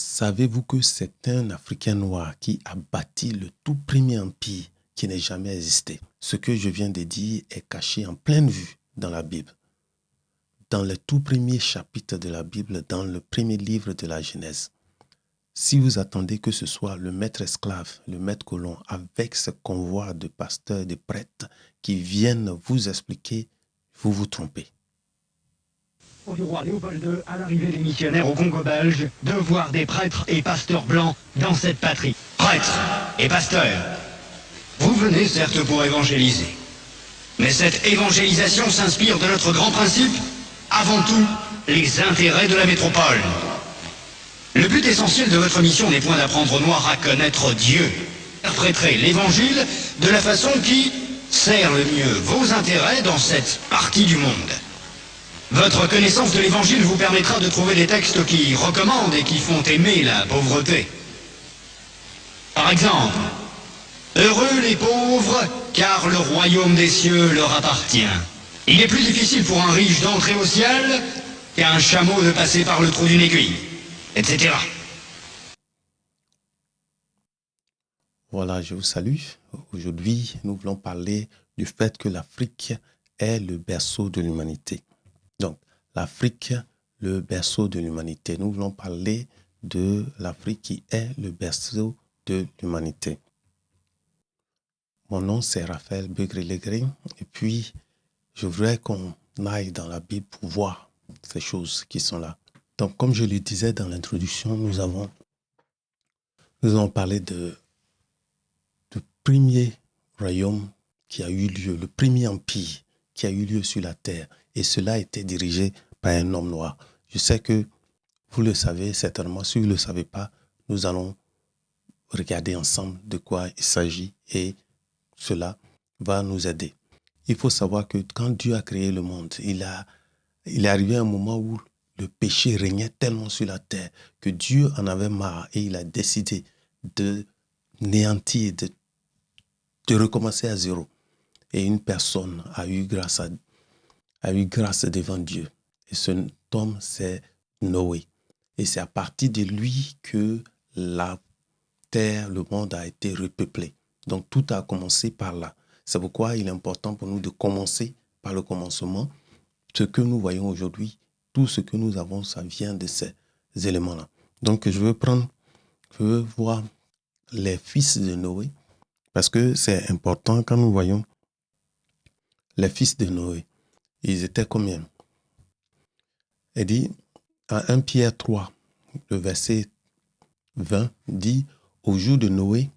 Savez-vous que c'est un Africain noir qui a bâti le tout premier empire qui n'ait jamais existé? Ce que je viens de dire est caché en pleine vue dans la Bible. Dans le tout premier chapitre de la Bible, dans le premier livre de la Genèse. Si vous attendez que ce soit le maître esclave, le maître colon, avec ce convoi de pasteurs, de prêtres qui viennent vous expliquer, vous vous trompez. Au roi Léopold II, à l'arrivée des missionnaires au Congo belge, de voir des prêtres et pasteurs blancs dans cette patrie. Prêtres et pasteurs, vous venez certes pour évangéliser. Mais cette évangélisation s'inspire de notre grand principe, avant tout, les intérêts de la métropole. Le but essentiel de votre mission n'est point d'apprendre aux Noirs à connaître Dieu. Interpréterez l'évangile de la façon qui sert le mieux vos intérêts dans cette partie du monde. Votre connaissance de l'évangile vous permettra de trouver des textes qui recommandent et qui font aimer la pauvreté. Par exemple, heureux les pauvres, car le royaume des cieux leur appartient. Il est plus difficile pour un riche d'entrer au ciel qu'à un chameau de passer par le trou d'une aiguille, etc. Voilà, je vous salue. Aujourd'hui, nous voulons parler du fait que l'Afrique est le berceau de l'humanité. Donc, l'Afrique, le berceau de l'humanité. Nous voulons parler de l'Afrique qui est le berceau de l'humanité. Mon nom, c'est Raphaël Begré-Legré. Et puis, je voudrais qu'on aille dans la Bible pour voir ces choses qui sont là. Donc, comme je le disais dans l'introduction, nous allons parler du premier royaume qui a eu lieu, le premier empire qui a eu lieu sur la terre. Et cela était dirigé par un homme noir. Je sais que vous le savez certainement. Si vous ne le savez pas, nous allons regarder ensemble de quoi il s'agit et cela va nous aider. Il faut savoir que quand Dieu a créé le monde, il est arrivé un moment où le péché régnait tellement sur la terre que Dieu en avait marre et il a décidé de néantir, de recommencer à zéro. Et une personne a eu grâce devant Dieu. Et cet homme, c'est Noé. Et c'est à partir de lui que la terre, le monde a été repeuplé. Donc tout a commencé par là. C'est pourquoi il est important pour nous de commencer par le commencement. Ce que nous voyons aujourd'hui, tout ce que nous avons, ça vient de ces éléments-là. Donc je veux voir les fils de Noé, parce que c'est important quand nous voyons les fils de Noé. Ils étaient combien? Il dit, à 1 Pierre 3, le verset 20, dit, au jour de Noé,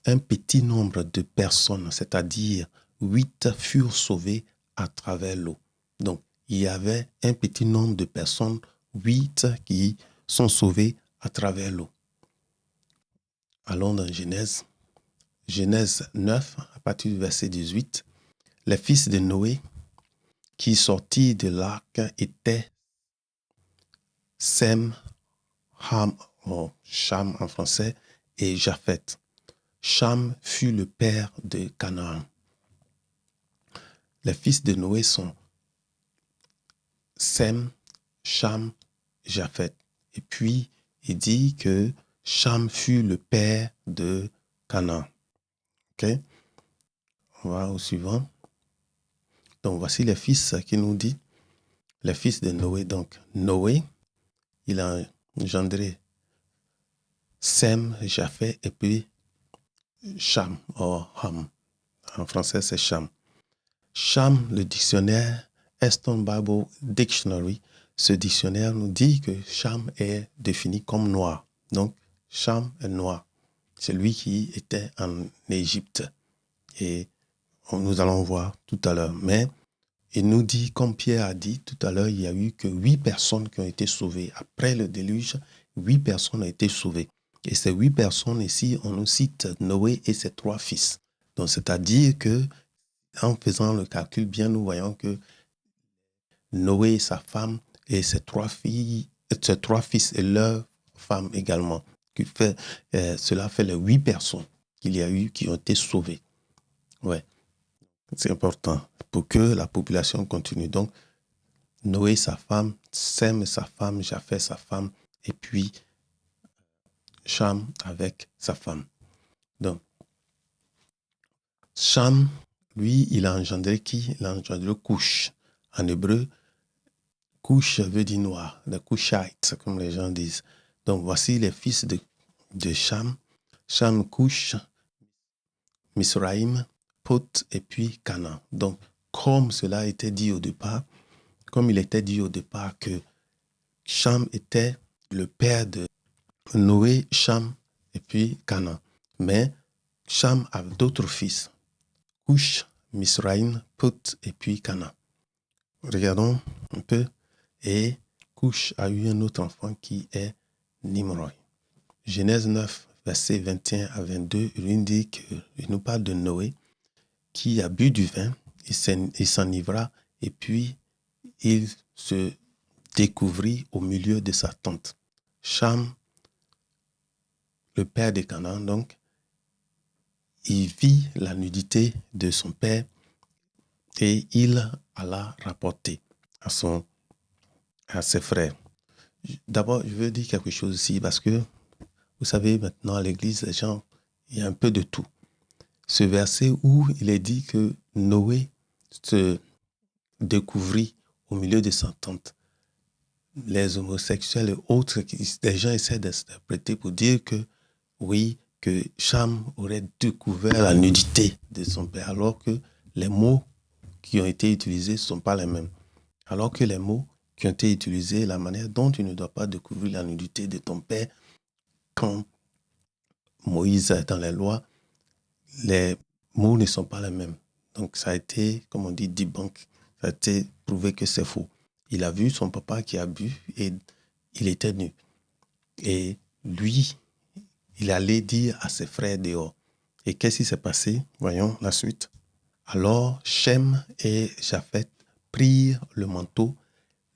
un petit nombre de personnes, c'est-à-dire 8, furent sauvées à travers l'eau. Donc, il y avait un petit nombre de personnes, 8, qui sont sauvées à travers l'eau. Allons dans Genèse 9, à partir du verset 18. Les fils de Noé qui sortirent de l'arc étaient Sem, Ham, Cham en français, et Japheth. Cham fut le père de Canaan. Les fils de Noé sont Sem, Cham, Japheth. Et puis, il dit que Cham fut le père de Canaan. OK? On va au suivant. Donc, voici les fils qui nous dit. Les fils de Noé. Donc, Noé, il a engendré Sem, Japheth et puis Cham, Ham. En français, c'est Cham. Cham, le dictionnaire Eston Bible Dictionary, ce dictionnaire nous dit que Cham est défini comme noir. Donc, Cham est noir. C'est lui qui était en Égypte. Et nous allons voir tout à l'heure. Mais il nous dit, comme Pierre a dit tout à l'heure, il y a eu que 8 personnes qui ont été sauvées. Après le déluge, 8 personnes ont été sauvées. Et ces 8 personnes ici, on nous cite Noé et ses 3 fils. Donc, c'est-à-dire que, en faisant le calcul bien, nous voyons que Noé et sa femme et ses 3 fils et leur femme également. Cela fait les 8 personnes qu'il y a eu qui ont été sauvées. Ouais, c'est important pour que la population continue. Donc, Noé, sa femme, Sem, sa femme, Japheth, sa femme, et puis Cham avec sa femme. Donc, Cham, lui, il a engendré qui? Il a engendré Cush. En hébreu, Cush veut dire noir, les Cushites, comme les gens disent. Donc, voici les fils de Cham. Cham, Cush, Misraïm, Put et puis Canaan. Donc, comme cela était dit au départ, comme il était dit au départ que Cham était le père de Noé, Cham et puis Canaan. Mais Cham a d'autres fils. Cush, Misraïm, Put et puis Canaan. Regardons un peu. Et Cush a eu un autre enfant qui est Nimrod. Genèse 9, versets 21 à 22, il nous parle de Noé qui a bu du vin, il s'enivra et puis il se découvrit au milieu de sa tente. Cham, le père de Canaan, donc, il vit la nudité de son père et il alla rapporter à ses frères. D'abord, je veux dire quelque chose ici parce que, vous savez, maintenant à l'église, les gens, il y a un peu de tout. Ce verset où il est dit que Noé se découvrit au milieu de sa tente. Les homosexuels et autres, des gens essaient d'interpréter pour dire que, oui, que Cham aurait découvert la nudité de son père, alors que les mots qui ont été utilisés ne sont pas les mêmes. Alors que les mots qui ont été utilisés, la manière dont tu ne dois pas découvrir la nudité de ton père, quand Moïse est dans les lois, les mots ne sont pas les mêmes. Donc ça a été, comme on dit, debunk. Ça a été prouvé que c'est faux. Il a vu son papa qui a bu et il était nu. Et lui, il allait dire à ses frères dehors. Et qu'est-ce qui s'est passé? Voyons la suite. Alors Shem et Japheth prirent le manteau,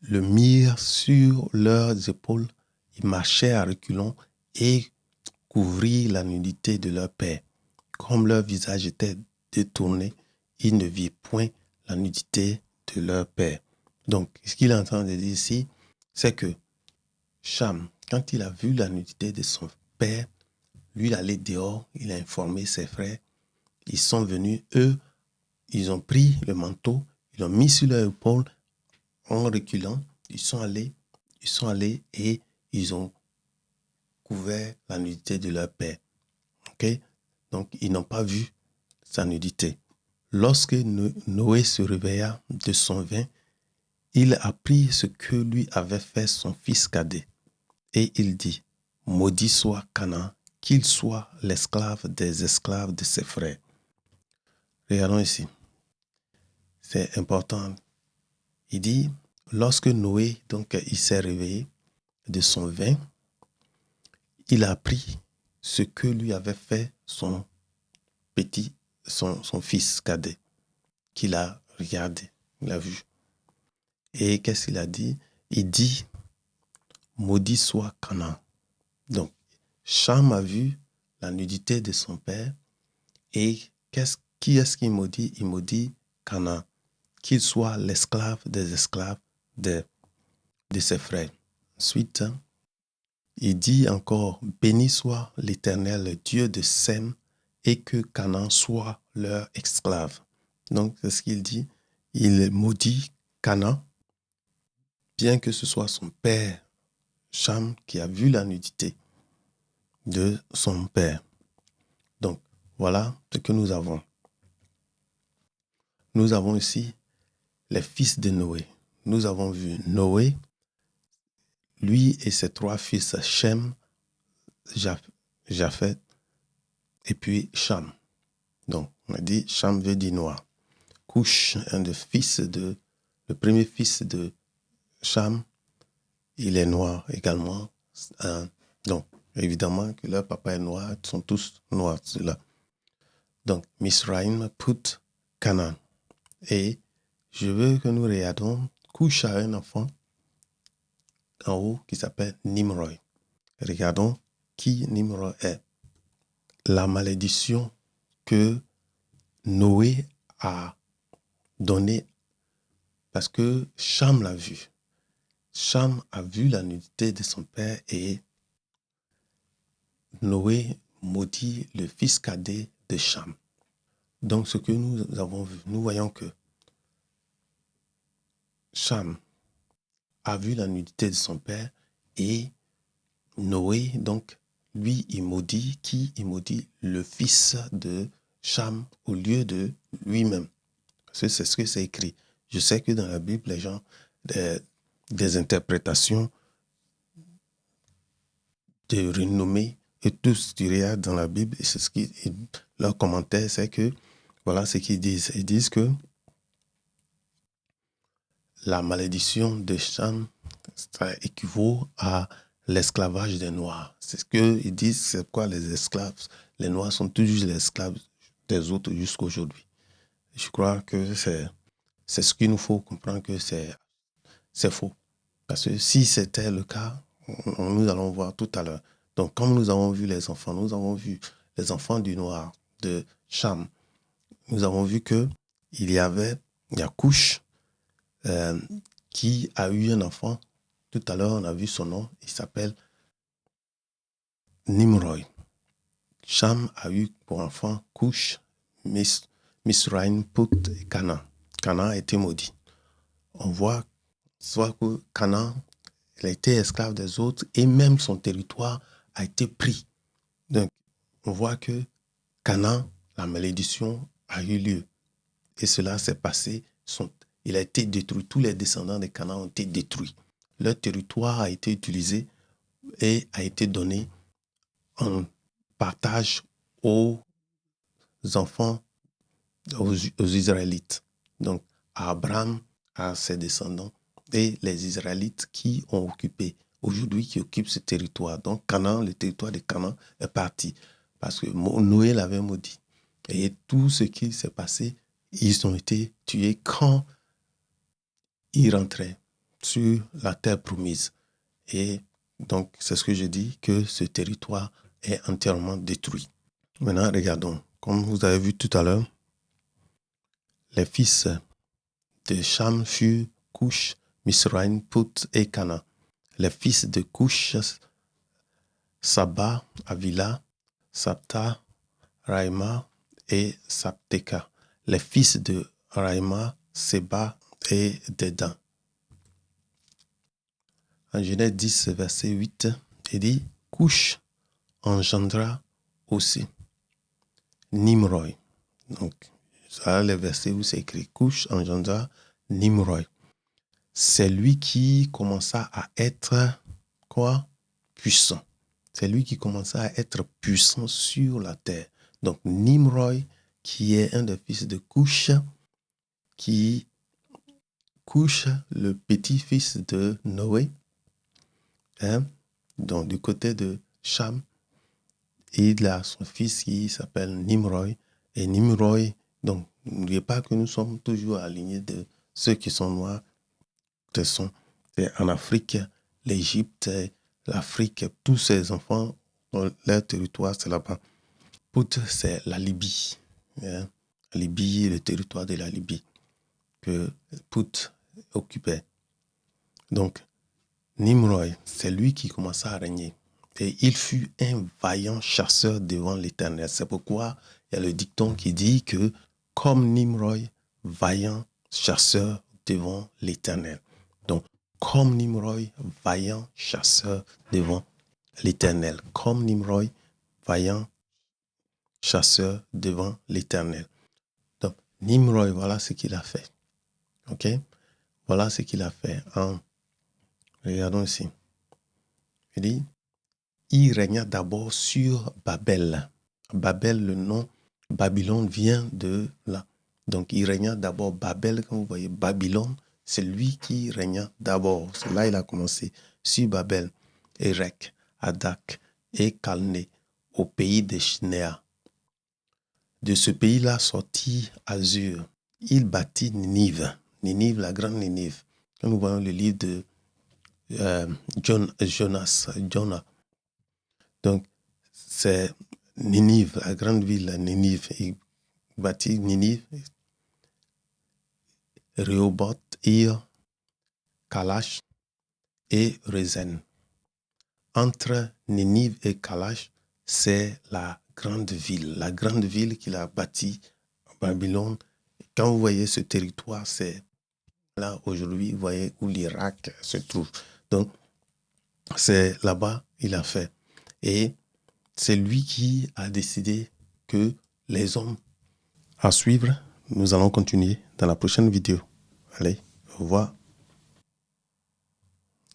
le mirent sur leurs épaules, ils marchèrent à reculons et couvrirent la nudité de leur père. Comme leur visage était détourné, ils ne virent point la nudité de leur père. Donc, ce qu'il est en train de dire ici, c'est que Cham, quand il a vu la nudité de son père, lui, il allait dehors, il a informé ses frères. Ils sont venus, eux, ils ont pris le manteau, ils l'ont mis sur leur épaule en reculant. Ils sont allés et ils ont couvert la nudité de leur père. Ok? Donc, ils n'ont pas vu sa nudité. Lorsque Noé se réveilla de son vin, il apprit ce que lui avait fait son fils cadet. Et il dit, maudit soit Canaan, qu'il soit l'esclave des esclaves de ses frères. Regardons ici. C'est important. Il dit, lorsque Noé, donc, il s'est réveillé de son vin, il a appris ce que lui avait fait son fils cadet, qu'il a regardé, il a vu. Et qu'est-ce qu'il a dit? Il dit, maudit soit Canaan. Donc, Cham a vu la nudité de son père et qui est-ce qu'il maudit? Il maudit Canaan, qu'il soit l'esclave des esclaves de ses frères. Ensuite, il dit encore, béni soit l'Éternel, le Dieu de Sem, et que Canaan soit leur esclave. Donc, c'est ce qu'il dit. Il maudit Canaan, bien que ce soit son père, Cham, qui a vu la nudité de son père. Donc, voilà ce que nous avons. Nous avons ici les fils de Noé. Nous avons vu Noé, lui et ses trois fils, Shem, Japheth, et puis Cham. Donc, on a dit, Cham veut dire noir. Cush, le premier fils de Cham, il est noir également. Donc, évidemment que leur papa est noir, ils sont tous noirs, ceux-là. Donc, Misraïm, Put, Canaan. Et je veux que nous regardions, Cush a un enfant en haut qui s'appelle Nimrod. Regardons qui Nimrod est. La malédiction que Noé a donnée, parce que Cham l'a vu. Cham a vu la nudité de son père et Noé maudit le fils cadet de Cham. Donc, ce que nous avons vu, nous voyons que Cham a vu la nudité de son père et Noé, donc, lui, il maudit qui? Il maudit le fils de Cham au lieu de lui-même. Parce que c'est ce que c'est écrit. Je sais que dans la Bible, les gens, des interprétations de renommée et tout ce qu'il y a dans la Bible, et c'est ce qui, leur commentaire, c'est que, voilà ce qu'ils disent. Ils disent que la malédiction de Cham, ça équivaut à l'esclavage des Noirs. C'est ce qu'ils disent, c'est quoi les esclaves. Les Noirs sont toujours les esclaves des autres jusqu'à aujourd'hui. Je crois que c'est ce qu'il nous faut comprendre que c'est faux. Parce que si c'était le cas, nous allons voir tout à l'heure. Donc, comme nous avons vu les enfants, nous avons vu les enfants du Noir, de Cham. Nous avons vu qu'il y a Cush, qui a eu un enfant. Tout à l'heure, on a vu son nom. Il s'appelle Nimrod. Cham a eu pour enfant Cush, Misraïm, Put et Canaan. Canaan a été maudit. On voit soit que Canaan, il a été esclave des autres et même son territoire a été pris. Donc, on voit que Canaan, la malédiction a eu lieu. Et cela s'est passé. Il a été détruit. Tous les descendants de Canaan ont été détruits. Leur territoire a été utilisé et a été donné en partage aux enfants, aux Israélites. Donc, à Abraham, à ses descendants, et les Israélites qui ont occupé, aujourd'hui qui occupent ce territoire. Donc, Canaan, le territoire de Canaan est parti parce que Noé l'avait maudit. Et tout ce qui s'est passé, ils ont été tués quand ils rentraient sur la terre promise. Et donc, c'est ce que je dis, que ce territoire est entièrement détruit. Maintenant, regardons. Comme vous avez vu tout à l'heure, les fils de Cham furent Cush, Misraïm, Put et Canaan. Les fils de Cush, Saba, Avila, Sapta, Raïma et Sapteka. Les fils de Raïma, Seba et Dedan. En Genèse 10, verset 8, il dit « Cush engendra aussi Nimrod ». Donc, ça le verset où c'est écrit « Cush engendra Nimrod ». C'est lui qui commença à être quoi? Puissant. C'est lui qui commença à être puissant sur la terre. Donc, Nimrod, qui est un des fils de Cush, Cush, le petit-fils de Noé, donc du côté de Cham, il a son fils qui s'appelle Nimrod. Et Nimrod, donc n'oubliez pas que nous sommes toujours alignés de ceux qui sont noirs. C'est en Afrique, l'Égypte, l'Afrique, tous ces enfants, leur territoire, c'est là-bas. Put, c'est la Libye. La Libye, le territoire de la Libye que Put occupait. Donc, Nimrod, c'est lui qui commença à régner. Et il fut un vaillant chasseur devant l'Éternel. C'est pourquoi il y a le dicton qui dit que comme Nimrod, vaillant chasseur devant l'Éternel. Donc, comme Nimrod, vaillant chasseur devant l'Éternel. Comme Nimrod, vaillant chasseur devant l'Éternel. Donc, Nimrod, voilà ce qu'il a fait. OK? Voilà ce qu'il a fait. Regardons ici. Il dit, il régna d'abord sur Babel. Babel, le nom Babylone vient de là. Donc, il régna d'abord Babel, comme vous voyez, Babylone, c'est lui qui régna d'abord. C'est là il a commencé. Sur Babel, Érec, Adak et Calné, au pays de Shnéa. De ce pays-là sortit Azur. Il bâtit Ninive. Ninive, la grande Ninive. Quand nous voyons le livre de Jonah. Donc, c'est Ninive, la grande ville, Ninive. Il bâtit Ninive, Rehoboth, Ir, Kalash et Rezen. Entre Ninive et Kalash, c'est la grande ville qu'il a bâtie en Babylone. Quand vous voyez ce territoire, c'est là aujourd'hui, vous voyez où l'Irak se trouve. Donc, c'est là-bas qu'il a fait. Et c'est lui qui a décidé que les hommes à suivre, nous allons continuer dans la prochaine vidéo. Allez, au revoir.